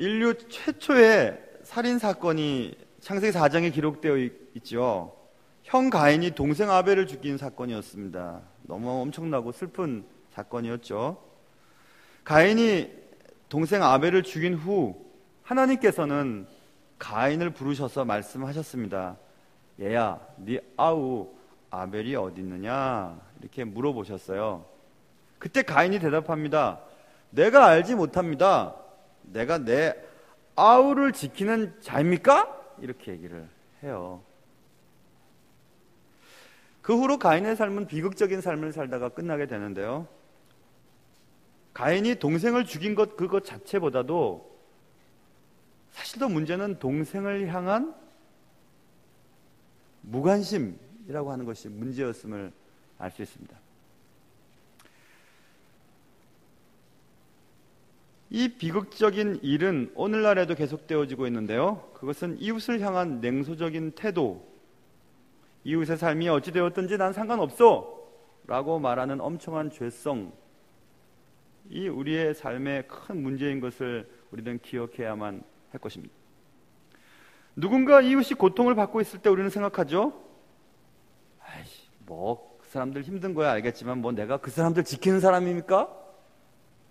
인류 최초의 살인 사건이 창세기 4장에 기록되어 있죠. 형 가인이 동생 아벨을 죽인 사건이었습니다. 너무 엄청나고 슬픈 사건이었죠. 가인이 동생 아벨을 죽인 후 하나님께서는 가인을 부르셔서 말씀하셨습니다. 얘야, 네 아우 아벨이 어디 있느냐? 이렇게 물어보셨어요. 그때 가인이 대답합니다. 내가 알지 못합니다. 내가 내 아우를 지키는 자입니까? 이렇게 얘기를 해요. 그 후로 가인의 삶은 비극적인 삶을 살다가 끝나게 되는데요. 가인이 동생을 죽인 것 그것 자체보다도 사실 더 문제는 동생을 향한 무관심이라고 하는 것이 문제였음을 알 수 있습니다. 이 비극적인 일은 오늘날에도 계속되어지고 있는데요. 그것은 이웃을 향한 냉소적인 태도, 이웃의 삶이 어찌되었든지 난 상관없어 라고 말하는 엄청난 죄성, 이 우리의 삶의 큰 문제인 것을 우리는 기억해야만 할 것입니다. 누군가 이웃이 고통을 받고 있을 때 우리는 생각하죠. 아이씨, 그 사람들 힘든 거야 알겠지만 내가 그 사람들 지키는 사람입니까?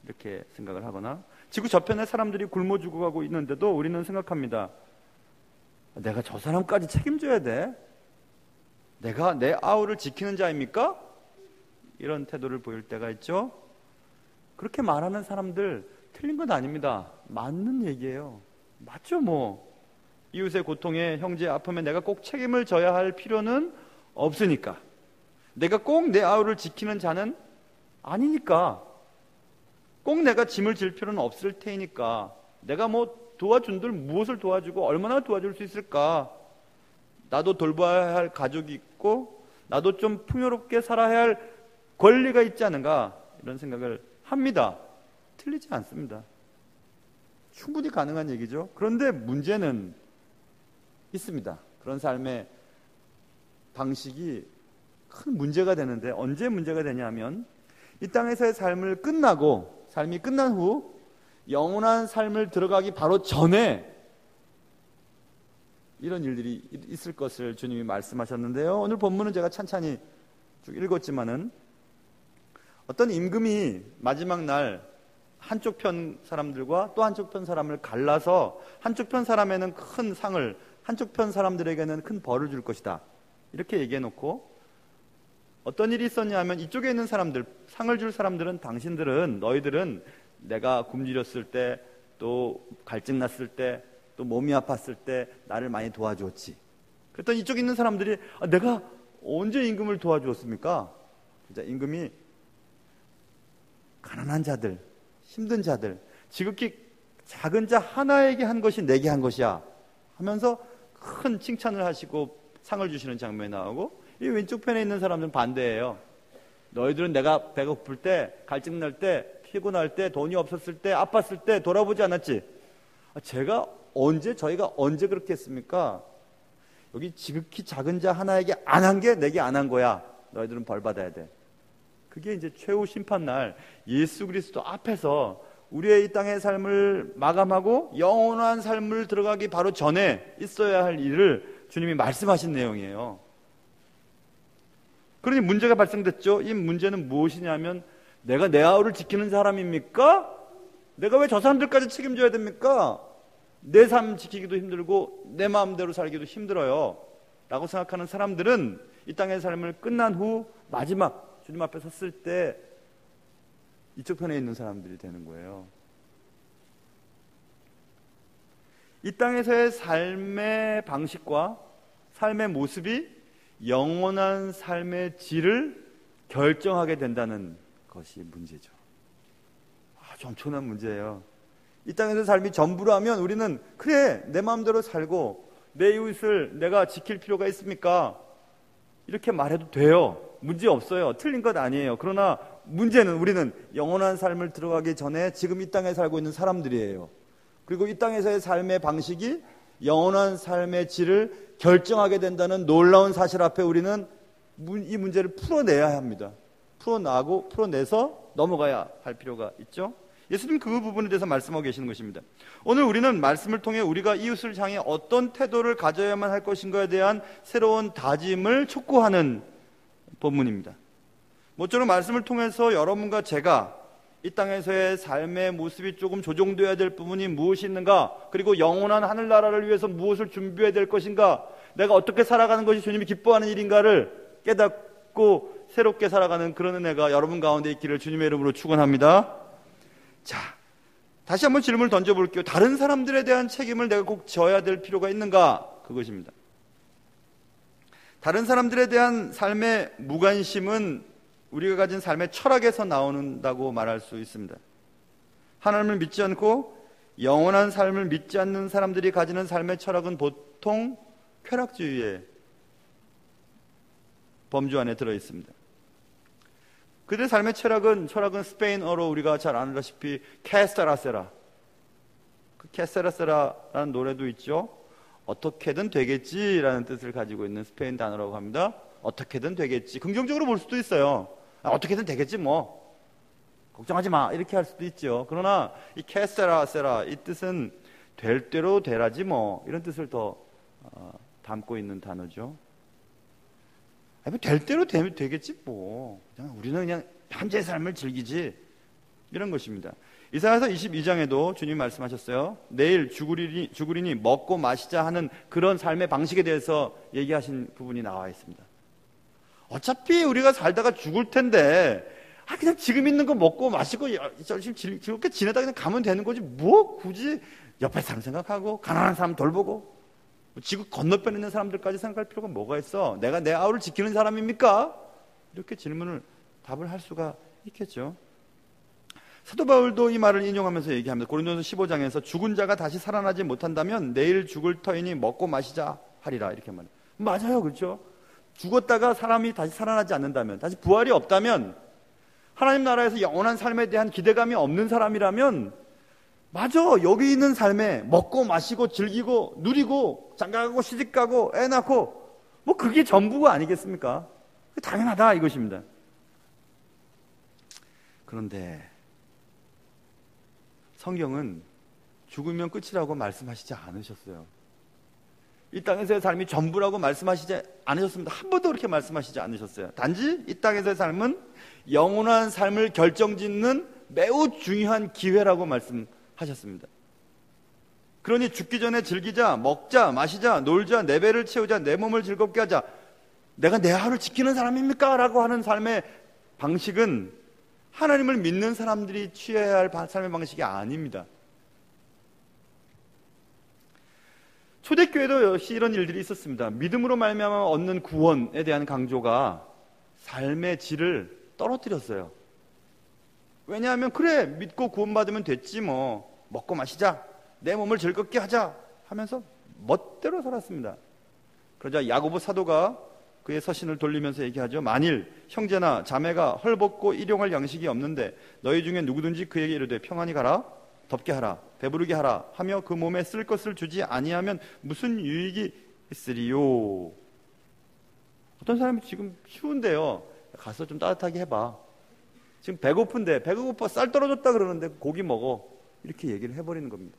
이렇게 생각을 하거나, 지구 저편의 사람들이 굶어 죽어가고 있는데도 우리는 생각합니다. 내가 저 사람까지 책임져야 돼? 내가 내 아우를 지키는 자입니까? 이런 태도를 보일 때가 있죠. 그렇게 말하는 사람들 틀린 건 아닙니다. 맞는 얘기예요. 맞죠 이웃의 고통에, 형제의 아픔에 내가 꼭 책임을 져야 할 필요는 없으니까, 내가 꼭 내 아우를 지키는 자는 아니니까, 꼭 내가 짐을 질 필요는 없을 테니까, 내가 도와준들 무엇을 도와주고 얼마나 도와줄 수 있을까? 나도 돌봐야 할 가족이 있고 나도 좀 풍요롭게 살아야 할 권리가 있지 않은가? 이런 생각을 합니다. 틀리지 않습니다. 충분히 가능한 얘기죠. 그런데 문제는 있습니다. 그런 삶의 방식이 큰 문제가 되는데, 언제 문제가 되냐면 이 땅에서의 삶이 끝난 후 영원한 삶을 들어가기 바로 전에 이런 일들이 있을 것을 주님이 말씀하셨는데요. 오늘 본문은 제가 찬찬히 쭉 읽었지만은, 어떤 임금이 마지막 날 한쪽 편 사람들과 또 한쪽 편 사람을 갈라서 한쪽 편 사람에는 큰 상을, 한쪽 편 사람들에게는 큰 벌을 줄 것이다, 이렇게 얘기해 놓고, 어떤 일이 있었냐면 이쪽에 있는 사람들, 상을 줄 사람들은 너희들은 내가 굶주렸을 때, 또 갈증 났을 때, 또 몸이 아팠을 때 나를 많이 도와주었지. 그랬더니 이쪽에 있는 사람들이 내가 언제 임금을 도와주었습니까? 진짜 임금이 가난한 자들, 힘든 자들, 지극히 작은 자 하나에게 한 것이 내게 한 것이야 하면서 큰 칭찬을 하시고 상을 주시는 장면이 나오고, 이 왼쪽 편에 있는 사람들은 반대예요. 너희들은 내가 배고플 때, 갈증 날 때, 피곤할 때, 돈이 없었을 때, 아팠을 때 돌아보지 않았지? 저희가 언제 그렇게 했습니까? 여기 지극히 작은 자 하나에게 안 한 게 내게 안 한 거야. 너희들은 벌 받아야 돼. 그게 이제 최후 심판날 예수 그리스도 앞에서 우리의 이 땅의 삶을 마감하고 영원한 삶을 들어가기 바로 전에 있어야 할 일을 주님이 말씀하신 내용이에요. 그러니 문제가 발생됐죠. 이 문제는 무엇이냐면, 내가 내 아우를 지키는 사람입니까? 내가 왜 저 사람들까지 책임져야 됩니까? 내 삶 지키기도 힘들고 내 마음대로 살기도 힘들어요 라고 생각하는 사람들은 이 땅의 삶을 끝난 후 마지막 주님 앞에 섰을 때 이쪽 편에 있는 사람들이 되는 거예요. 이 땅에서의 삶의 방식과 삶의 모습이 영원한 삶의 질을 결정하게 된다는 것이 문제죠. 아주 엄청난 문제예요. 이 땅에서 삶이 전부라면 우리는 그래, 내 마음대로 살고 내 이웃을 내가 지킬 필요가 있습니까? 이렇게 말해도 돼요. 문제 없어요. 틀린 것 아니에요. 그러나 문제는 우리는 영원한 삶을 들어가기 전에 지금 이 땅에 살고 있는 사람들이에요. 그리고 이 땅에서의 삶의 방식이 영원한 삶의 질을 결정하게 된다는 놀라운 사실 앞에 우리는 이 문제를 풀어내야 합니다. 풀어내서 넘어가야 할 필요가 있죠. 예수님 그 부분에 대해서 말씀하고 계시는 것입니다. 오늘 우리는 말씀을 통해 우리가 이웃을 향해 어떤 태도를 가져야만 할 것인가에 대한 새로운 다짐을 촉구하는 본문입니다. 모쪼록 말씀을 통해서 여러분과 제가 이 땅에서의 삶의 모습이 조금 조정되어야 될 부분이 무엇이 있는가, 그리고 영원한 하늘나라를 위해서 무엇을 준비해야 될 것인가, 내가 어떻게 살아가는 것이 주님이 기뻐하는 일인가를 깨닫고 새롭게 살아가는 그런 은혜가 여러분 가운데 있기를 주님의 이름으로 축원합니다. 자, 다시 한번 질문을 던져볼게요. 다른 사람들에 대한 책임을 내가 꼭 져야 될 필요가 있는가? 그것입니다. 다른 사람들에 대한 삶의 무관심은 우리가 가진 삶의 철학에서 나온다고 말할 수 있습니다. 하나님을 믿지 않고 영원한 삶을 믿지 않는 사람들이 가지는 삶의 철학은 보통 쾌락주의의 범주 안에 들어 있습니다. 그들의 삶의 철학은 스페인어로 우리가 잘 아는다시피 캐세라세라, 그 캐세라세라라는 노래도 있죠. 어떻게든 되겠지라는 뜻을 가지고 있는 스페인 단어라고 합니다. 어떻게든 되겠지. 긍정적으로 볼 수도 있어요. 어떻게든 되겠지 뭐, 걱정하지 마, 이렇게 할 수도 있죠. 그러나 이 캐세라세라, 이 뜻은 될 대로 되라지 뭐, 이런 뜻을 더 담고 있는 단어죠. 뭐 될 대로 되면 되겠지 뭐, 우리는 그냥 현재의 삶을 즐기지, 이런 것입니다. 이사야서 22장에도 주님 말씀하셨어요. 내일 죽으리니 먹고 마시자 하는 그런 삶의 방식에 대해서 얘기하신 부분이 나와 있습니다. 어차피 우리가 살다가 죽을 텐데 그냥 지금 있는 거 먹고 마시고 즐겁게 지내다 그냥 가면 되는 거지, 뭐 굳이 옆에 사람 생각하고 가난한 사람 돌보고 지구 건너편에 있는 사람들까지 생각할 필요가 뭐가 있어? 내가 내 아우를 지키는 사람입니까? 이렇게 답을 할 수가 있겠죠. 사도 바울도 이 말을 인용하면서 얘기합니다. 고린도서 15장에서 죽은 자가 다시 살아나지 못한다면 내일 죽을 터이니 먹고 마시자 하리라, 이렇게 말해요. 맞아요, 그렇죠? 죽었다가 사람이 다시 살아나지 않는다면, 다시 부활이 없다면, 하나님 나라에서 영원한 삶에 대한 기대감이 없는 사람이라면, 맞아, 여기 있는 삶에 먹고 마시고 즐기고 누리고 장가가고 시집가고 애 낳고 뭐 그게 전부가 아니겠습니까? 당연하다 이것입니다. 그런데 성경은 죽으면 끝이라고 말씀하시지 않으셨어요. 이 땅에서의 삶이 전부라고 말씀하시지 않으셨습니다. 한 번도 그렇게 말씀하시지 않으셨어요. 단지 이 땅에서의 삶은 영원한 삶을 결정짓는 매우 중요한 기회라고 말씀하셨습니다. 그러니 죽기 전에 즐기자, 먹자, 마시자, 놀자, 내 배를 채우자, 내 몸을 즐겁게 하자, 내가 내 하루를 지키는 사람입니까? 라고 하는 삶의 방식은 하나님을 믿는 사람들이 취해야 할 삶의 방식이 아닙니다. 초대교회도 역시 이런 일들이 있었습니다. 믿음으로 말미암아 얻는 구원에 대한 강조가 삶의 질을 떨어뜨렸어요. 왜냐하면 그래, 믿고 구원받으면 됐지 뭐, 먹고 마시자, 내 몸을 즐겁게 하자 하면서 멋대로 살았습니다. 그러자 야고보 사도가 그의 서신을 돌리면서 얘기하죠. 만일 형제나 자매가 헐벗고 일용할 양식이 없는데 너희 중에 누구든지 그에게 이르되 평안히 가라, 덥게 하라, 배부르게 하라 하며 그 몸에 쓸 것을 주지 아니하면 무슨 유익이 있으리요. 어떤 사람이 지금 추운데요, 가서 좀 따뜻하게 해봐. 지금 배고픈데, 배가 고파, 쌀 떨어졌다 그러는데 고기 먹어, 이렇게 얘기를 해버리는 겁니다.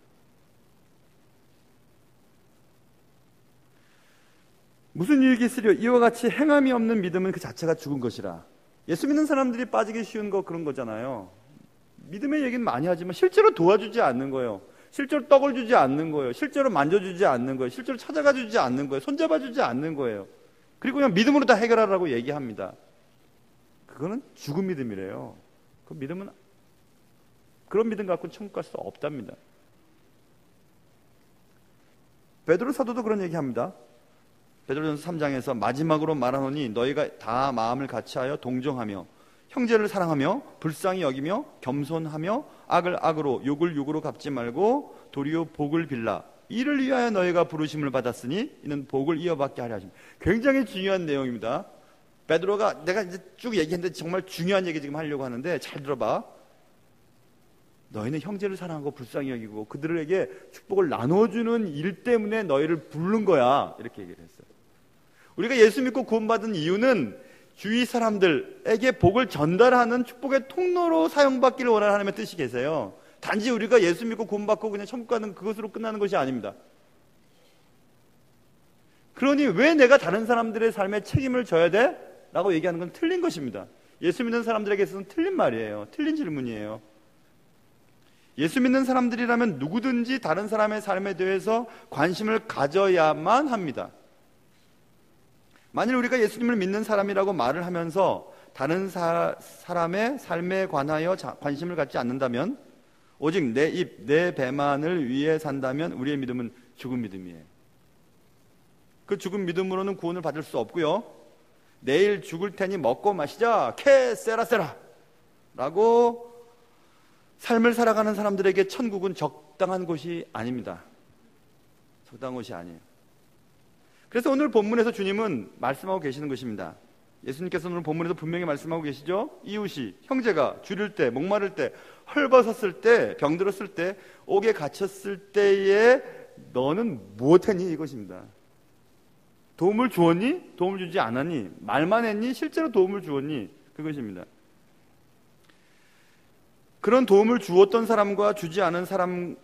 무슨 유익이 있으리요. 이와 같이 행함이 없는 믿음은 그 자체가 죽은 것이라. 예수 믿는 사람들이 빠지기 쉬운 거 그런 거잖아요. 믿음의 얘기는 많이 하지만 실제로 도와주지 않는 거예요. 실제로 떡을 주지 않는 거예요. 실제로 만져주지 않는 거예요. 실제로 찾아가 주지 않는 거예요. 손잡아 주지 않는 거예요. 그리고 그냥 믿음으로 다 해결하라고 얘기합니다. 그거는 죽은 믿음이래요. 그 믿음은, 그런 믿음 갖고는 천국 갈 수 없답니다. 베드로 사도도 그런 얘기합니다. 베드로전서 3장에서 마지막으로 말하노니 너희가 다 마음을 같이하여 동정하며 형제를 사랑하며 불쌍히 여기며 겸손하며 악을 악으로 욕을 욕으로 갚지 말고 도리어 복을 빌라. 이를 위하여 너희가 부르심을 받았으니 이는 복을 이어받게 하려 하십니다. 굉장히 중요한 내용입니다. 베드로가, 내가 이제 쭉 얘기했는데 정말 중요한 얘기 지금 하려고 하는데 잘 들어봐. 너희는 형제를 사랑하고 불쌍히 여기고 그들에게 축복을 나눠주는 일 때문에 너희를 부른 거야, 이렇게 얘기를 했어요. 우리가 예수 믿고 구원받은 이유는 주위 사람들에게 복을 전달하는 축복의 통로로 사용받기를 원하는 하나님의 뜻이 계세요. 단지 우리가 예수 믿고 구원받고 그냥 천국 가는 그것으로 끝나는 것이 아닙니다. 그러니 왜 내가 다른 사람들의 삶에 책임을 져야 돼? 라고 얘기하는 건 틀린 것입니다. 예수 믿는 사람들에게 있어서는 틀린 말이에요. 틀린 질문이에요. 예수 믿는 사람들이라면 누구든지 다른 사람의 삶에 대해서 관심을 가져야만 합니다. 만일 우리가 예수님을 믿는 사람이라고 말을 하면서 다른 사람의 삶에 관하여 관심을 갖지 않는다면, 오직 내 입, 내 배만을 위해 산다면 우리의 믿음은 죽은 믿음이에요. 그 죽은 믿음으로는 구원을 받을 수 없고요. 내일 죽을 테니 먹고 마시자, 케 세라세라 라고 삶을 살아가는 사람들에게 천국은 적당한 곳이 아닙니다. 적당한 곳이 아니에요. 그래서 오늘 본문에서 주님은 말씀하고 계시는 것입니다. 예수님께서 오늘 본문에서 분명히 말씀하고 계시죠. 이웃이, 형제가 줄일 때, 목마를 때, 헐벗었을 때, 병들었을 때, 옥에 갇혔을 때에 너는 무엇했니? 이것입니다. 도움을 주었니? 도움을 주지 않았니? 말만 했니? 실제로 도움을 주었니? 그것입니다. 그런 도움을 주었던 사람과 주지 않은 사람에게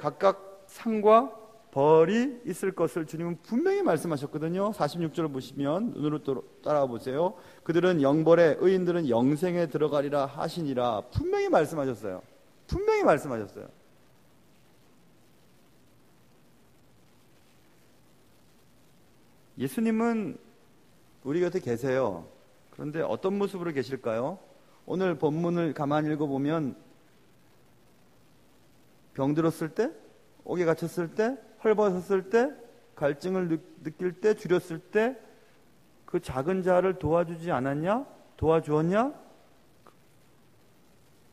각각 상과 벌이 있을 것을 주님은 분명히 말씀하셨거든요. 46절을 보시면 눈으로 따라와 보세요. 그들은 영벌에, 의인들은 영생에 들어가리라 하시니라. 분명히 말씀하셨어요. 분명히 말씀하셨어요. 예수님은 우리 곁에 계세요. 그런데 어떤 모습으로 계실까요? 오늘 본문을 가만히 읽어보면 병들었을 때, 옥에 갇혔을 때, 헐벗었을 때, 갈증을 느낄 때, 줄였을 때 그 작은 자를 도와주지 않았냐? 도와주었냐?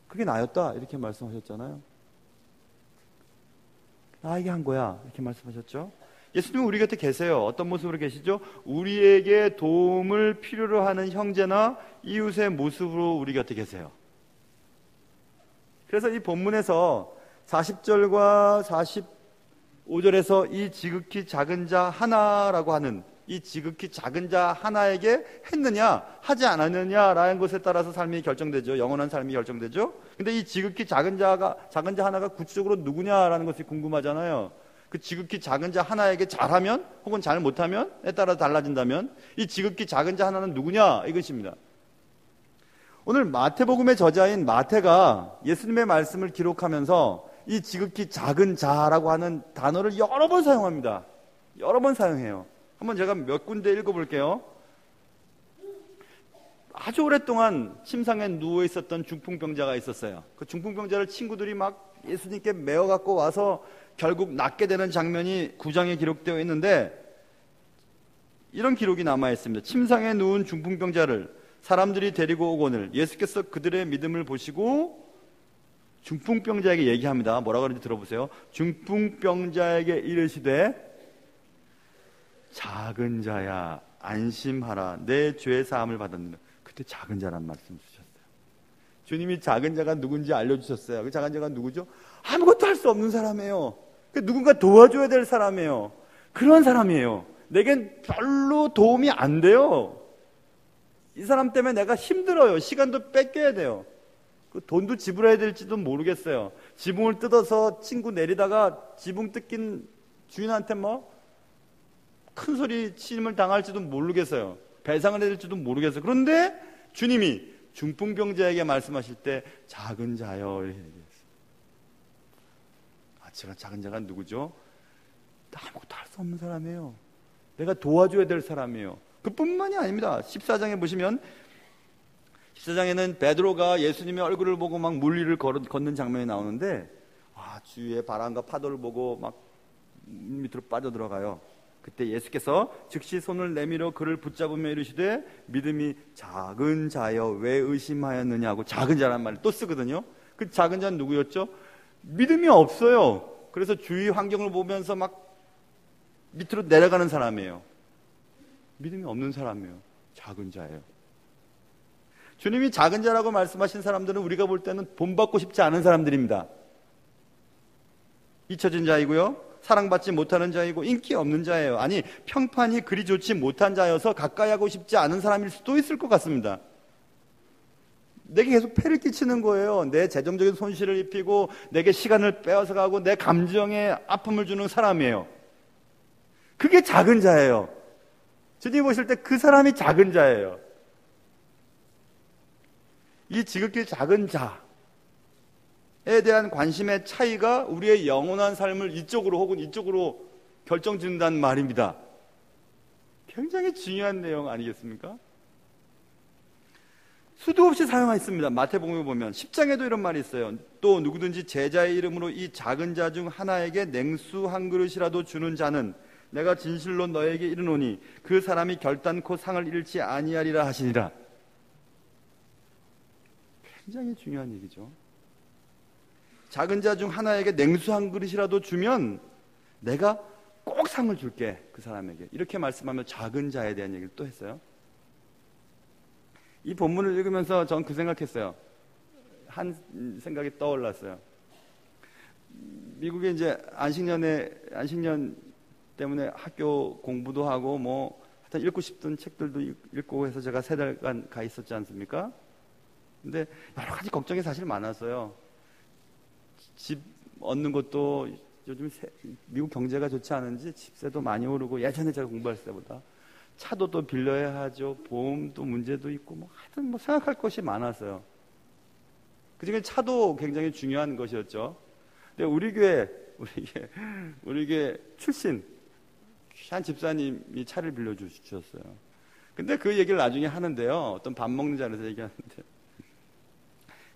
그게 나였다 이렇게 말씀하셨잖아요. 나에게 한 거야 이렇게 말씀하셨죠. 예수님은 우리 곁에 계세요. 어떤 모습으로 계시죠? 우리에게 도움을 필요로 하는 형제나 이웃의 모습으로 우리 곁에 계세요. 그래서 이 본문에서 40절과 45절에서 이 지극히 작은 자 하나라고 하는 이 지극히 작은 자 하나에게 했느냐 하지 않았느냐라는 것에 따라서 삶이 결정되죠. 영원한 삶이 결정되죠. 근데 이 지극히 작은 자 하나가 구체적으로 누구냐라는 것이 궁금하잖아요. 그 지극히 작은 자 하나에게 잘하면 혹은 잘 못하면에 따라 달라진다면 이 지극히 작은 자 하나는 누구냐 이것입니다. 오늘 마태복음의 저자인 마태가 예수님의 말씀을 기록하면서 이 지극히 작은 자라고 하는 단어를 여러 번 사용합니다. 여러 번 사용해요. 한번 제가 몇 군데 읽어볼게요. 아주 오랫동안 침상에 누워 있었던 중풍병자가 있었어요. 그 중풍병자를 친구들이 막 예수님께 메어 갖고 와서 결국 낫게 되는 장면이 9장에 기록되어 있는데 이런 기록이 남아 있습니다. 침상에 누운 중풍병자를 사람들이 데리고 오거늘 예수께서 그들의 믿음을 보시고 중풍병자에게 얘기합니다. 뭐라고 하는지 들어보세요. 중풍병자에게 이르시되 작은 자야 안심하라 내 죄 사함을 받았느니라. 그때 작은 자란 말씀 주셨어요. 주님이 작은 자가 누군지 알려주셨어요. 그 작은 자가 누구죠? 아무것도 할 수 없는 사람이에요. 누군가 도와줘야 될 사람이에요. 그런 사람이에요. 내겐 별로 도움이 안 돼요. 이 사람 때문에 내가 힘들어요. 시간도 뺏겨야 돼요. 그 돈도 지불해야 될지도 모르겠어요. 지붕을 뜯어서 친구 내리다가 지붕 뜯긴 주인한테 큰 소리 치임을 당할지도 모르겠어요. 배상을 해야 될지도 모르겠어요. 그런데 주님이 중풍병자에게 말씀하실 때 작은 자요 이렇게 얘기했어요. 제가 작은 자가 누구죠? 아무것도 할 수 없는 사람이에요. 내가 도와줘야 될 사람이에요. 그뿐만이 아닙니다. 14장에 보시면 14장에는 베드로가 예수님의 얼굴을 보고 막 물리를 걷는 장면이 나오는데 주위의 바람과 파도를 보고 막 밑으로 빠져들어가요. 그때 예수께서 즉시 손을 내밀어 그를 붙잡으며 이르시되 믿음이 작은 자여 왜 의심하였느냐고 작은 자란 말을 또 쓰거든요. 그 작은 자는 누구였죠? 믿음이 없어요. 그래서 주위 환경을 보면서 막 밑으로 내려가는 사람이에요. 믿음이 없는 사람이에요. 작은 자예요. 주님이 작은 자라고 말씀하신 사람들은 우리가 볼 때는 본받고 싶지 않은 사람들입니다. 잊혀진 자이고요. 사랑받지 못하는 자이고 인기 없는 자예요. 아니 평판이 그리 좋지 못한 자여서 가까이 하고 싶지 않은 사람일 수도 있을 것 같습니다. 내게 계속 폐를 끼치는 거예요. 내 재정적인 손실을 입히고 내게 시간을 빼앗아가고 내 감정에 아픔을 주는 사람이에요. 그게 작은 자예요. 주님 보실 때 그 사람이 작은 자예요. 이 지극히 작은 자에 대한 관심의 차이가 우리의 영원한 삶을 이쪽으로 혹은 이쪽으로 결정짓는다는 말입니다. 굉장히 중요한 내용 아니겠습니까? 수도 없이 사용하였습니다. 마태복음에 보면 10장에도 이런 말이 있어요. 또 누구든지 제자의 이름으로 이 작은 자 중 하나에게 냉수 한 그릇이라도 주는 자는 내가 진실로 너에게 이르노니 그 사람이 결단코 상을 잃지 아니하리라 하시니라. 굉장히 중요한 얘기죠. 작은 자 중 하나에게 냉수 한 그릇이라도 주면 내가 꼭 상을 줄게, 그 사람에게. 이렇게 말씀하며 작은 자에 대한 얘기를 또 했어요. 이 본문을 읽으면서 전 그 생각했어요. 한 생각이 떠올랐어요. 미국에 이제 안식년 때문에 학교 공부도 하고 뭐 하여튼 읽고 싶던 책들도 읽고 해서 제가 3달간 가 있었지 않습니까? 근데 여러 가지 걱정이 사실 많았어요. 집 얻는 것도 요즘 미국 경제가 좋지 않은지 집세도 많이 오르고 예전에 제가 공부할 때보다 차도 또 빌려야 하죠. 보험도 문제도 있고 뭐 하여튼 뭐 생각할 것이 많았어요. 그중에 차도 굉장히 중요한 것이었죠. 근데 우리 교회 출신 한 집사님이 차를 빌려주셨어요. 근데 그 얘기를 나중에 하는데요. 어떤 밥 먹는 자리에서 얘기하는데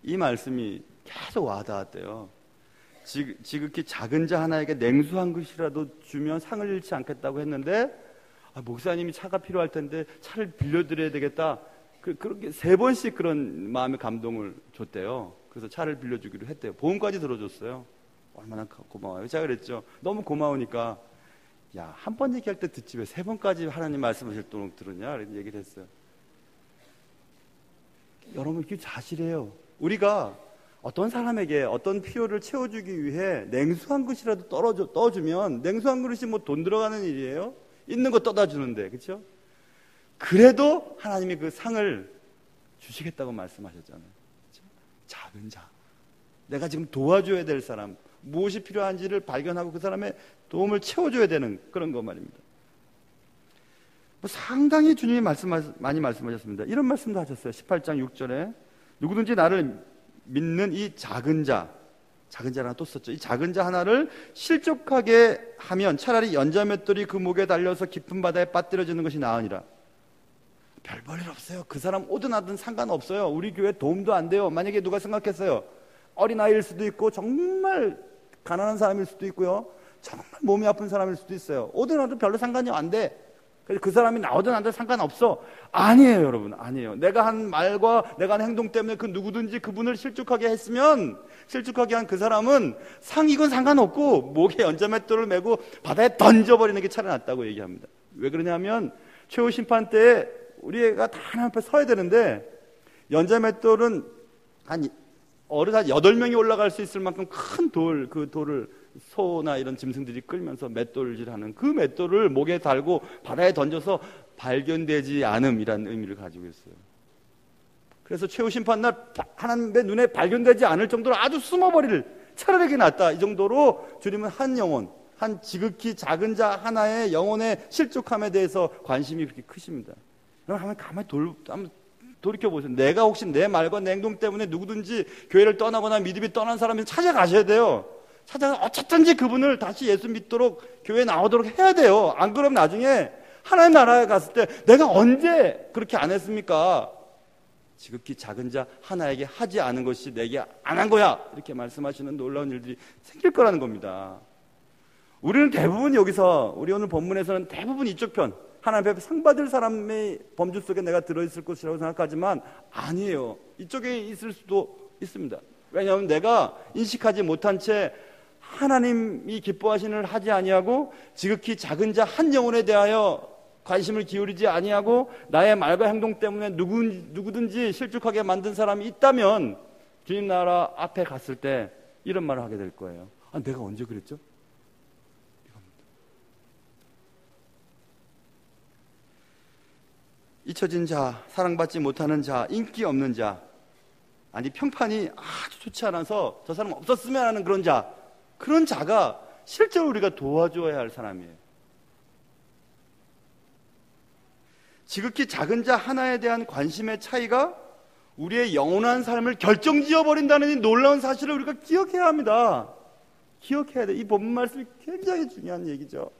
이 말씀이 계속 와닿았대요. 지극히 작은 자 하나에게 냉수 한 그릇이라도 주면 상을 잃지 않겠다고 했는데 목사님이 차가 필요할 텐데 차를 빌려드려야 되겠다. 그렇게 3번씩 그런 마음의 감동을 줬대요. 그래서 차를 빌려주기로 했대요. 보험까지 들어줬어요. 얼마나 고마워요. 제가 그랬죠. 너무 고마우니까 야, 한 번 얘기할 때 듣지 왜 3번까지 하나님 말씀하실 도록 들으냐 이런 얘기를 했어요. 여러분 이게 사실이에요. 우리가 어떤 사람에게 어떤 필요를 채워주기 위해 냉수 한 그릇이라도 떠주면 냉수 한 그릇이 뭐 돈 들어가는 일이에요? 있는 거 떠다 주는데, 그렇죠? 그래도 하나님이 그 상을 주시겠다고 말씀하셨잖아요. 그렇죠? 작은 자, 내가 지금 도와줘야 될 사람, 무엇이 필요한지를 발견하고 그 사람의 도움을 채워줘야 되는 그런 거 말입니다. 뭐 상당히 주님이 많이 말씀하셨습니다. 이런 말씀도 하셨어요. 18장 6절에 누구든지 나를 믿는 이 작은 자라나 또 썼죠. 이 작은 자 하나를 실족하게 하면 차라리 연자맷돌이 그 목에 달려서 깊은 바다에 빠뜨려지는 것이 나으니라. 별 볼일 없어요. 그 사람 오든 하든 상관없어요. 우리 교회 도움도 안 돼요. 만약에 누가 생각했어요. 어린아이일 수도 있고 정말 가난한 사람일 수도 있고요. 정말 몸이 아픈 사람일 수도 있어요. 오든 하든 별로 상관이 안 돼. 그 사람이 나오든 안 돼 상관없어. 아니에요, 여러분. 아니에요. 내가 한 말과 내가 한 행동 때문에 그 누구든지 그분을 실족하게 했으면 실족하게 한 그 사람은 상이건 상관없고 목에 연자맷돌을 메고 바다에 던져버리는 게 차라리 낫다고 얘기합니다. 왜 그러냐면 최후 심판 때에 우리가 다 하나님 앞에 서야 되는데 연자맷돌은 한 8명이 올라갈 수 있을 만큼 큰 돌, 그 돌을 소나 이런 짐승들이 끌면서 맷돌질하는 그 맷돌을 목에 달고 바다에 던져서 발견되지 않음이라는 의미를 가지고 있어요. 그래서 최후 심판날 하나님의 눈에 발견되지 않을 정도로 아주 숨어버릴 차라리 낫다. 이 정도로 주님은 한 영혼, 한 지극히 작은 자 하나의 영혼의 실족함에 대해서 관심이 그렇게 크십니다. 여러분 한번 가만히 돌이켜보세요. 내가 혹시 내 말과 내 행동 때문에 누구든지 교회를 떠나거나 믿음이 떠난 사람을 찾아가셔야 돼요. 찾아서 어쨌든지 그분을 다시 예수 믿도록 교회에 나오도록 해야 돼요. 안 그러면 나중에 하나님 나라에 갔을 때 내가 언제 그렇게 안 했습니까? 지극히 작은 자 하나에게 하지 않은 것이 내게 안 한 거야. 이렇게 말씀하시는 놀라운 일들이 생길 거라는 겁니다. 우리는 대부분 여기서 우리 오늘 본문에서는 대부분 이쪽 편 하나님 앞에 상 받을 사람의 범주 속에 내가 들어있을 것이라고 생각하지만 아니에요. 이쪽에 있을 수도 있습니다. 왜냐하면 내가 인식하지 못한 채 하나님이 기뻐하시는 일을 하지 아니하고 지극히 작은 자 한 영혼에 대하여 관심을 기울이지 아니하고 나의 말과 행동 때문에 누구든지 실족하게 만든 사람이 있다면 주님 나라 앞에 갔을 때 이런 말을 하게 될 거예요. 내가 언제 그랬죠? 잊혀진 자, 사랑받지 못하는 자, 인기 없는 자, 아니 평판이 아주 좋지 않아서 저 사람 없었으면 하는 그런 자가 실제로 우리가 도와줘야 할 사람이에요. 지극히 작은 자 하나에 대한 관심의 차이가 우리의 영원한 삶을 결정지어버린다는 이 놀라운 사실을 우리가 기억해야 합니다. 기억해야 돼. 이 본문 말씀이 굉장히 중요한 얘기죠.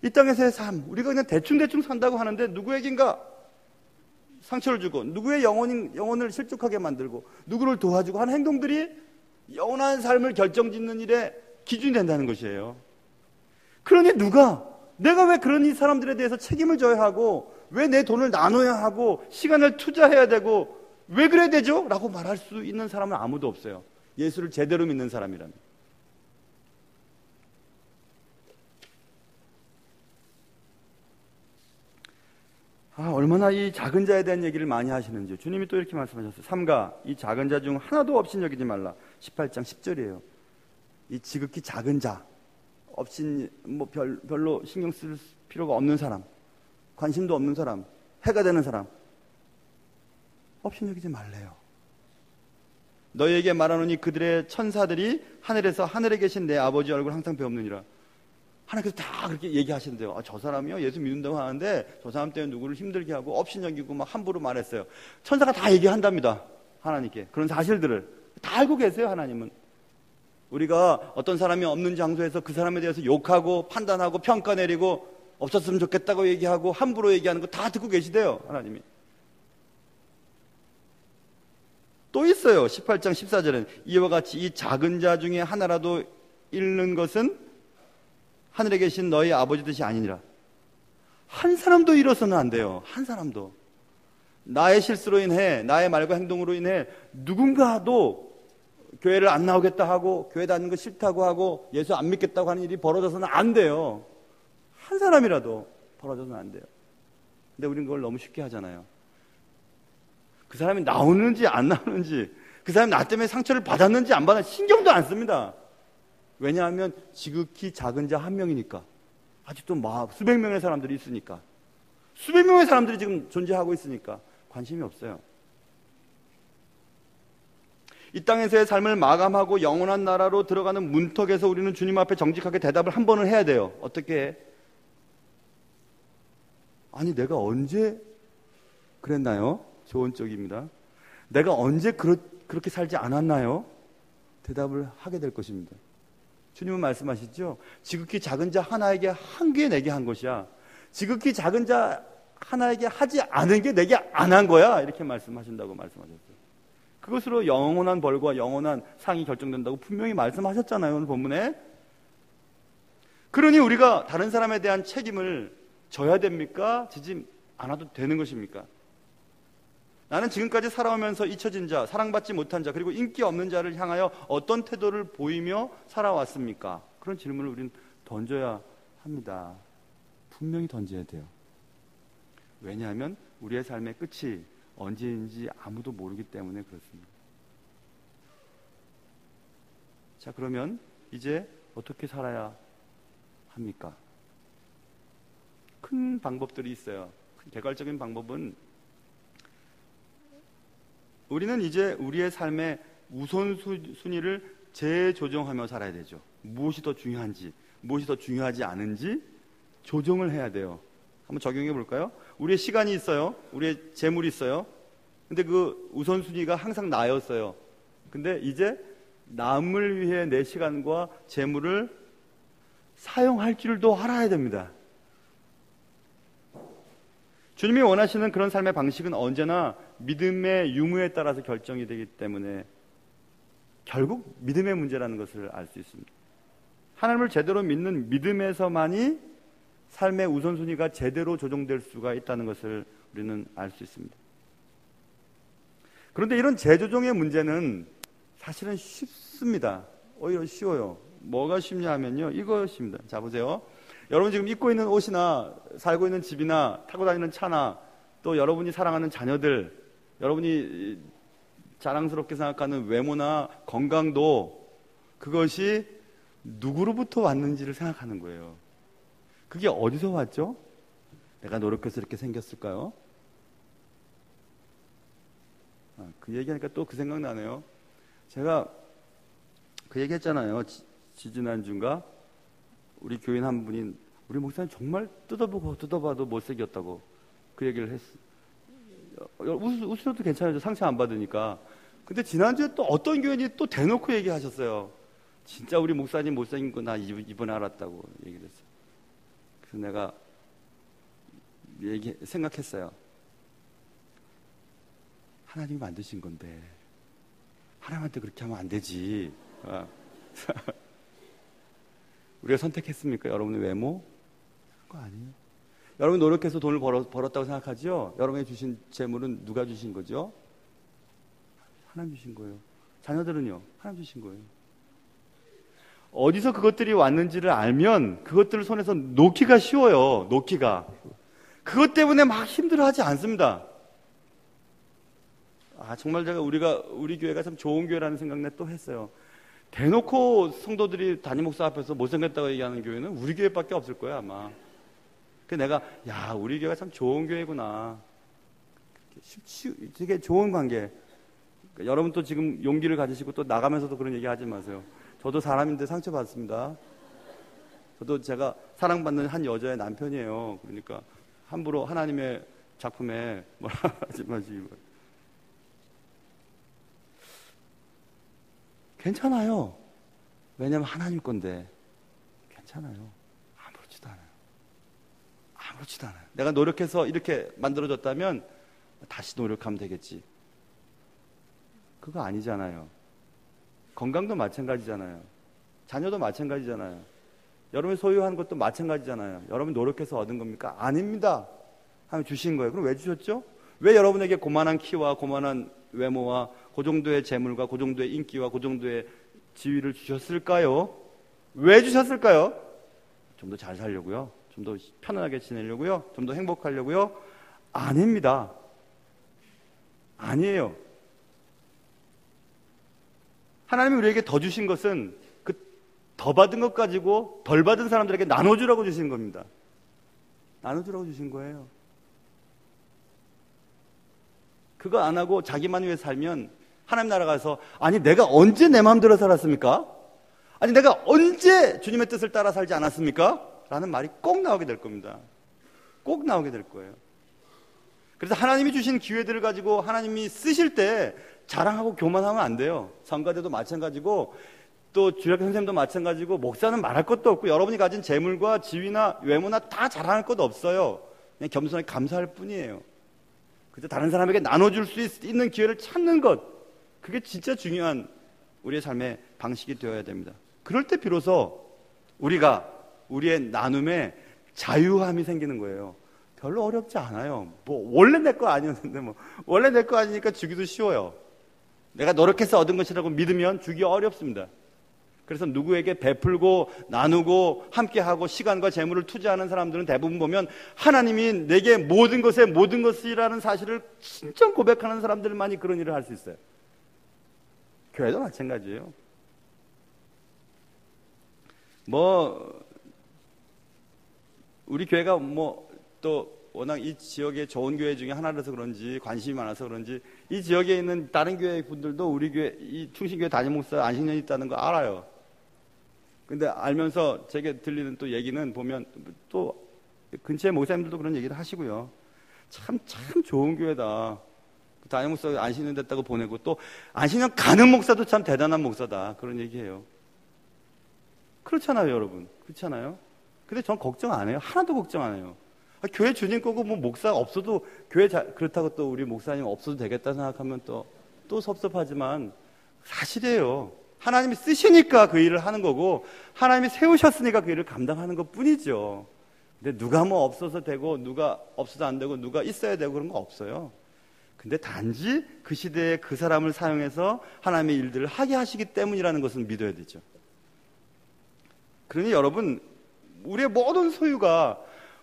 이 땅에서의 삶, 우리가 그냥 대충 산다고 하는데 누구에겐가 상처를 주고 누구의 영혼을 실족하게 만들고 누구를 도와주고 하는 행동들이 영원한 삶을 결정짓는 일에 기준이 된다는 것이에요. 그러니 내가 왜 그런 이 사람들에 대해서 책임을 져야 하고 왜 내 돈을 나눠야 하고 시간을 투자해야 되고 왜 그래야 되죠? 라고 말할 수 있는 사람은 아무도 없어요. 예수를 제대로 믿는 사람이라면. 얼마나 이 작은 자에 대한 얘기를 많이 하시는지 주님이 또 이렇게 말씀하셨어요. 삼가 이 작은 자 중 하나도 없인 여기지 말라. 18장 10절이에요. 이 지극히 작은 자, 없인 별로 신경 쓸 필요가 없는 사람, 관심도 없는 사람, 해가 되는 사람, 없인 여기지 말래요. 너희에게 말하노니 그들의 천사들이 하늘에서 하늘에 계신 내 아버지 얼굴 항상 배우느니라. 하나님께서 다 그렇게 얘기하시는데요. 저 사람이요 예수 믿는다고 하는데 저 사람 때문에 누구를 힘들게 하고 업신여기고 막 함부로 말했어요. 천사가 다 얘기한답니다. 하나님께 그런 사실들을 다 알고 계세요. 하나님은 우리가 어떤 사람이 없는 장소에서 그 사람에 대해서 욕하고 판단하고 평가 내리고 없었으면 좋겠다고 얘기하고 함부로 얘기하는 거 다 듣고 계시대요. 하나님이. 또 있어요. 18장 14절에는 이와 같이 이 작은 자 중에 하나라도 잃는 것은 하늘에 계신 너희 아버지 뜻이 아니니라. 한 사람도 잃어서는 안 돼요. 한 사람도. 나의 실수로 인해, 나의 말과 행동으로 인해 누군가도 교회를 안 나오겠다 하고 교회 다니는 거 싫다고 하고 예수 안 믿겠다고 하는 일이 벌어져서는 안 돼요. 한 사람이라도 벌어져서는 안 돼요. 근데 우리는 그걸 너무 쉽게 하잖아요. 그 사람이 나오는지 안 나오는지, 그 사람이 나 때문에 상처를 받았는지 안 받았는지 신경도 안 씁니다. 왜냐하면 지극히 작은 자 한 명이니까. 아직도 수백 명의 사람들이 있으니까. 수백 명의 사람들이 지금 존재하고 있으니까 관심이 없어요. 이 땅에서의 삶을 마감하고 영원한 나라로 들어가는 문턱에서 우리는 주님 앞에 정직하게 대답을 한 번은 해야 돼요. 어떻게 해? 아니 내가 언제 그랬나요? 좋은 쪽입니다. 내가 언제 그렇게 살지 않았나요? 대답을 하게 될 것입니다. 주님은 말씀하시죠. 지극히 작은 자 하나에게 한 게 내게 한 것이야. 지극히 작은 자 하나에게 하지 않은 게 내게 안 한 거야. 이렇게 말씀하신다고 말씀하셨어요. 그것으로 영원한 벌과 영원한 상이 결정된다고 분명히 말씀하셨잖아요. 오늘 본문에. 그러니 우리가 다른 사람에 대한 책임을 져야 됩니까? 지지 않아도 되는 것입니까? 나는 지금까지 살아오면서 잊혀진 자, 사랑받지 못한 자, 그리고 인기 없는 자를 향하여 어떤 태도를 보이며 살아왔습니까? 그런 질문을 우리는 던져야 합니다. 분명히 던져야 돼요. 왜냐하면 우리의 삶의 끝이 언제인지 아무도 모르기 때문에 그렇습니다. 자, 그러면 이제 어떻게 살아야 합니까? 큰 방법들이 있어요. 개괄적인 방법은 우리는 이제 우리의 삶의 우선순위를 재조정하며 살아야 되죠. 무엇이 더 중요한지, 무엇이 더 중요하지 않은지 조정을 해야 돼요. 한번 적용해 볼까요? 우리의 시간이 있어요. 우리의 재물이 있어요. 근데 그 우선순위가 항상 나였어요. 근데 이제 남을 위해 내 시간과 재물을 사용할 줄도 알아야 됩니다. 주님이 원하시는 그런 삶의 방식은 언제나 믿음의 유무에 따라서 결정이 되기 때문에 결국 믿음의 문제라는 것을 알 수 있습니다. 하나님을 제대로 믿는 믿음에서만이 삶의 우선순위가 제대로 조정될 수가 있다는 것을 우리는 알 수 있습니다. 그런데 이런 재조정의 문제는 사실은 쉽습니다. 오히려 쉬워요. 뭐가 쉽냐 하면요, 이것입니다. 자, 보세요. 여러분 지금 입고 있는 옷이나 살고 있는 집이나 타고 다니는 차나 또 여러분이 사랑하는 자녀들, 여러분이 자랑스럽게 생각하는 외모나 건강도 그것이 누구로부터 왔는지를 생각하는 거예요. 그게 어디서 왔죠? 내가 노력해서 이렇게 생겼을까요? 그 얘기하니까 또 그 생각 나네요. 제가 그 얘기 했잖아요. 지지난주인가? 우리 교인 한 분이 우리 목사님 정말 뜯어봐도 못생겼다고 그 얘기를 했어요. 웃으셔도 괜찮아요. 상처 안 받으니까. 근데 지난주에 또 어떤 교인이 또 대놓고 얘기하셨어요. 진짜 우리 목사님 못생긴 거 나 이번에 알았다고 얘기를 했어요. 그래서 내가 생각했어요. 하나님이 만드신 건데 하나님한테 그렇게 하면 안 되지. 우리가 선택했습니까? 여러분의 외모? 그거 아니에요. 여러분이 노력해서 돈을 벌었다고 생각하죠? 여러분이 주신 재물은 누가 주신 거죠? 하나님 주신 거예요. 자녀들은요? 하나님 주신 거예요. 어디서 그것들이 왔는지를 알면 그것들을 손에서 놓기가 쉬워요. 놓기가. 그것 때문에 막 힘들어하지 않습니다. 정말 우리 교회가 참 좋은 교회라는 생각을 또 했어요. 대놓고 성도들이 담임 목사 앞에서 못생겼다고 얘기하는 교회는 우리 교회밖에 없을 거야 아마. 그래서 내가 우리 교회가 참 좋은 교회구나. 되게 좋은 관계. 그러니까 여러분 또 지금 용기를 가지시고 또 나가면서도 그런 얘기 하지 마세요. 저도 사람인데 상처받습니다. 저도 제가 사랑받는 한 여자의 남편이에요. 그러니까 함부로 하나님의 작품에 뭐라 하지 마시고. 괜찮아요. 왜냐하면 하나님 건데 괜찮아요. 아무렇지도 않아요. 내가 노력해서 이렇게 만들어졌다면 다시 노력하면 되겠지. 그거 아니잖아요. 건강도 마찬가지잖아요. 자녀도 마찬가지잖아요. 여러분이 소유한 것도 마찬가지잖아요. 여러분이 노력해서 얻은 겁니까? 아닙니다. 하나님 주신 거예요. 그럼 왜 주셨죠? 왜 여러분에게 고만한 키와 고만한 외모와 그 정도의 재물과 그 정도의 인기와 그 정도의 지위를 주셨을까요? 왜 주셨을까요? 좀 더 잘 살려고요? 좀 더 편안하게 지내려고요? 좀 더 행복하려고요? 아닙니다. 아니에요. 하나님이 우리에게 더 주신 것은 그 더 받은 것 가지고 덜 받은 사람들에게 나눠주라고 주신 겁니다. 나눠주라고 주신 거예요. 그거 안 하고 자기만 위해 살면 하나님 나라 가서 아니 내가 언제 내 마음대로 살았습니까? 아니 내가 언제 주님의 뜻을 따라 살지 않았습니까? 라는 말이 꼭 나오게 될 겁니다. 꼭 나오게 될 거예요. 그래서 하나님이 주신 기회들을 가지고 하나님이 쓰실 때 자랑하고 교만하면 안 돼요. 성가대도 마찬가지고 또 주일학교 선생님도 마찬가지고 목사는 말할 것도 없고 여러분이 가진 재물과 지위나 외모나 다 자랑할 것도 없어요. 그냥 겸손하게 감사할 뿐이에요. 그래서 다른 사람에게 나눠줄 수 있는 기회를 찾는 것, 그게 진짜 중요한 우리의 삶의 방식이 되어야 됩니다. 그럴 때 비로소 우리가 우리의 나눔에 자유함이 생기는 거예요. 별로 어렵지 않아요. 원래 내 거 아니었는데 원래 내 거 아니니까 주기도 쉬워요. 내가 노력해서 얻은 것이라고 믿으면 주기 어렵습니다. 그래서 누구에게 베풀고 나누고 함께하고 시간과 재물을 투자하는 사람들은 대부분 보면 하나님이 내게 모든 것에 모든 것이라는 사실을 진짜 고백하는 사람들만이 그런 일을 할 수 있어요. 교회도 마찬가지예요. 우리 교회가 또 워낙 이 지역의 좋은 교회 중에 하나라서 그런지 관심이 많아서 그런지 이 지역에 있는 다른 교회 분들도 우리 교회 이 충신교회 담임 목사 안식년이 있다는 거 알아요. 근데 알면서 제게 들리는 또 얘기는 보면 또 근처에 목사님들도 그런 얘기를 하시고요. 참 좋은 교회다. 담임 목사 안식년 됐다고 보내고 또 안식년 가는 목사도 참 대단한 목사다. 그런 얘기해요. 그렇잖아요, 여러분. 그렇잖아요. 근데 전 걱정 안 해요. 하나도 걱정 안 해요. 교회 주님 거고 목사 없어도 교회 그렇다고 또 우리 목사님 없어도 되겠다 생각하면 또 섭섭하지만 사실이에요. 하나님이 쓰시니까 그 일을 하는 거고 하나님이 세우셨으니까 그 일을 감당하는 것 뿐이죠. 근데 누가 없어서 되고 누가 없어도 안 되고 누가 있어야 되고 그런 거 없어요. 근데 단지 그 시대에 그 사람을 사용해서 하나님의 일들을 하게 하시기 때문이라는 것은 믿어야 되죠. 그러니 여러분 우리의 모든 소유가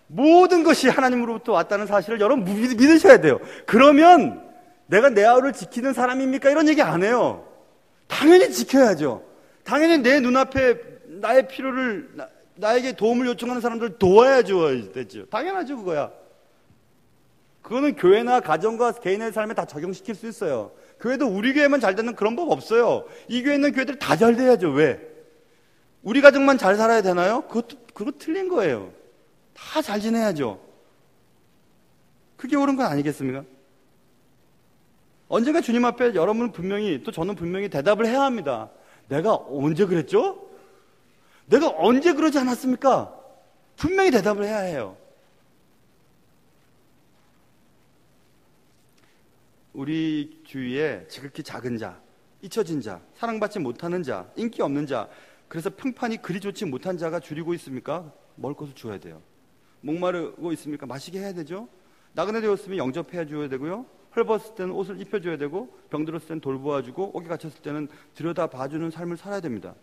모든 것이 하나님으로부터 왔다는 사실을 여러분 믿으셔야 돼요. 그러면 내가 내 아우를 지키는 사람입니까? 이런 얘기 안 해요. 당연히 지켜야죠. 당연히 내 눈앞에 나의 필요를 나에게 도움을 요청하는 사람들을 도와야죠. 되죠. 당연하죠. 그거야. 그거는 교회나 가정과 개인의 삶에 다 적용시킬 수 있어요. 교회도 우리 교회만 잘 되는 그런 법 없어요. 이 교회 있는 교회들 다 잘 돼야죠. 왜? 우리 가정만 잘 살아야 되나요? 그거 틀린 거예요. 다 잘 지내야죠. 그게 옳은 건 아니겠습니까? 언젠가 주님 앞에 여러분은 분명히, 또 저는 분명히 대답을 해야 합니다. 내가 언제 그랬죠? 내가 언제 그러지 않았습니까? 분명히 대답을 해야 해요. 우리 주위에 지극히 작은 자, 잊혀진 자, 사랑받지 못하는 자, 인기 없는 자, 그래서 평판이 그리 좋지 못한 자가 줄이고 있습니까? 먹을 것을 줘야 돼요. 목마르고 있습니까? 마시게 해야 되죠. 나그네 되었으면 영접해 줘야 되고요. 헐벗을 때는 옷을 입혀줘야 되고, 병들었을 때는 돌보아주고, 옥에 갇혔을 때는 들여다봐주는 삶을 살아야 됩니다.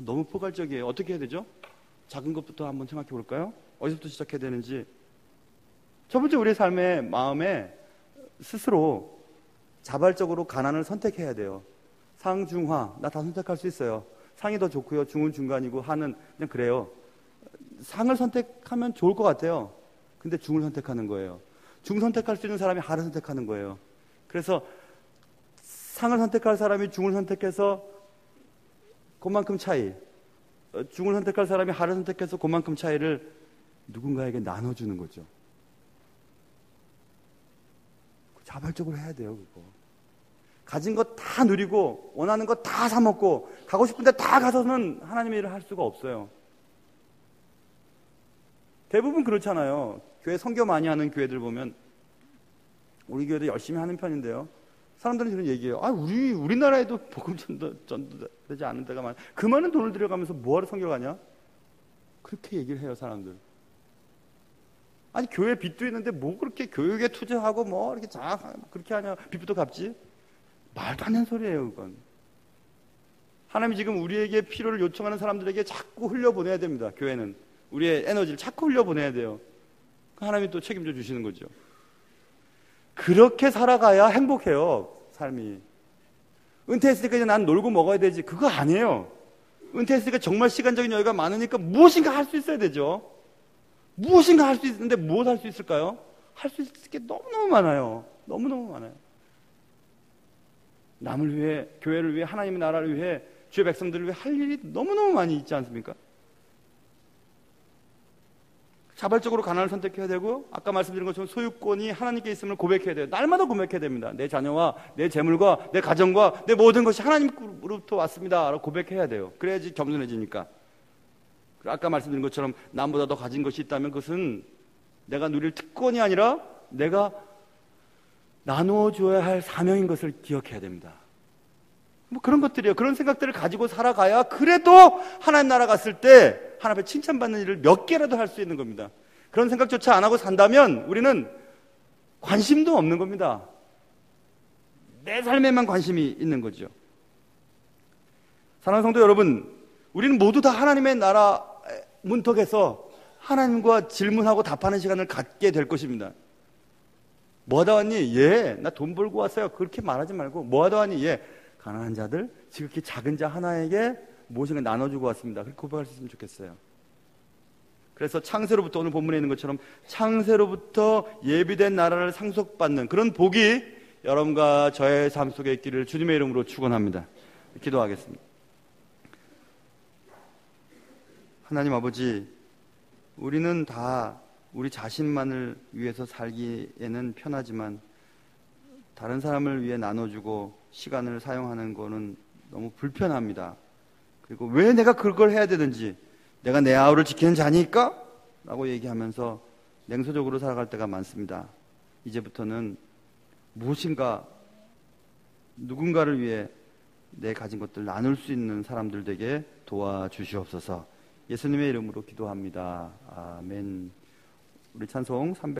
너무 포괄적이에요. 어떻게 해야 되죠? 작은 것부터 한번 생각해 볼까요? 어디서부터 시작해야 되는지. 첫 번째, 우리의 삶의 마음에 스스로 자발적으로 가난을 선택해야 돼요. 상, 중, 하, 나 다 선택할 수 있어요. 상이 더 좋고요, 중은 중간이고, 하는 그냥 그래요. 상을 선택하면 좋을 것 같아요. 근데 중을 선택하는 거예요. 중 선택할 수 있는 사람이 하를 선택하는 거예요. 그래서 상을 선택할 사람이 중을 선택해서 그만큼 차이, 중을 선택할 사람이 하를 선택해서 그만큼 차이를 누군가에게 나눠주는 거죠. 자발적으로 해야 돼요. 그거. 가진 거 다 누리고 원하는 거 다 사 먹고 가고 싶은데 다 가서는 하나님의 일을 할 수가 없어요. 대부분 그렇잖아요. 교회 선교 많이 하는 교회들 보면, 우리 교회도 열심히 하는 편인데요, 사람들은 이런 얘기해요. 우리나라에도 복음 전도되지 않은 데가 많아. 그 많은 돈을 들여가면서 뭐하러 선교 가냐? 그렇게 얘기를 해요, 사람들. 아니, 교회 빚도 있는데 뭐 그렇게 교육에 투자하고 뭐 이렇게 그렇게 하냐? 빚부터 갚지? 말도 안 되는 소리예요, 그건. 하나님이 지금 우리에게 필요를 요청하는 사람들에게 자꾸 흘려보내야 됩니다. 교회는 우리의 에너지를 자꾸 흘려보내야 돼요. 하나님이 또 책임져 주시는 거죠. 그렇게 살아가야 행복해요, 삶이. 은퇴했으니까 이제 난 놀고 먹어야 되지, 그거 아니에요. 은퇴했으니까 정말 시간적인 여유가 많으니까 무엇인가 할 수 있어야 되죠. 무엇인가 할 수 있는데 무엇 할 수 있을까요? 할 수 있을 게 너무너무 많아요. 너무너무 많아요. 남을 위해, 교회를 위해, 하나님의 나라를 위해, 주의 백성들을 위해 할 일이 너무너무 많이 있지 않습니까? 자발적으로 가난을 선택해야 되고, 아까 말씀드린 것처럼 소유권이 하나님께 있음을 고백해야 돼요. 날마다 고백해야 됩니다. 내 자녀와 내 재물과 내 가정과 내 모든 것이 하나님으로부터 왔습니다 라고 고백해야 돼요. 그래야지 겸손해지니까. 아까 말씀드린 것처럼 남보다 더 가진 것이 있다면 그것은 내가 누릴 특권이 아니라 내가 나누어줘야 할 사명인 것을 기억해야 됩니다. 뭐 그런 것들이에요. 그런 생각들을 가지고 살아가야 그래도 하나님 나라 갔을 때 하나님 앞에 칭찬받는 일을 몇 개라도 할 수 있는 겁니다. 그런 생각조차 안 하고 산다면 우리는 관심도 없는 겁니다. 내 삶에만 관심이 있는 거죠. 사랑하는 성도 여러분, 우리는 모두 다 하나님의 나라 문턱에서 하나님과 질문하고 답하는 시간을 갖게 될 것입니다. 뭐 하다 왔니? 예, 나 돈 벌고 왔어요. 그렇게 말하지 말고, 뭐 하다 왔니? 예, 가난한 자들, 지극히 작은 자 하나에게 무엇인가 나눠주고 왔습니다. 그렇게 고백할 수 있으면 좋겠어요. 그래서 창세로부터, 오늘 본문에 있는 것처럼 창세로부터 예비된 나라를 상속받는 그런 복이 여러분과 저의 삶 속에 있기를 주님의 이름으로 축원합니다. 기도하겠습니다. 하나님 아버지, 우리는 다 우리 자신만을 위해서 살기에는 편하지만 다른 사람을 위해 나눠주고 시간을 사용하는 거는 너무 불편합니다. 그리고 왜 내가 그걸 해야 되는지, 내가 내 아우를 지키는 자니까? 라고 얘기하면서 냉소적으로 살아갈 때가 많습니다. 이제부터는 무엇인가 누군가를 위해 내 가진 것들 나눌 수 있는 사람들 되게 도와주시옵소서. 예수님의 이름으로 기도합니다. 아멘. 우리 찬송 300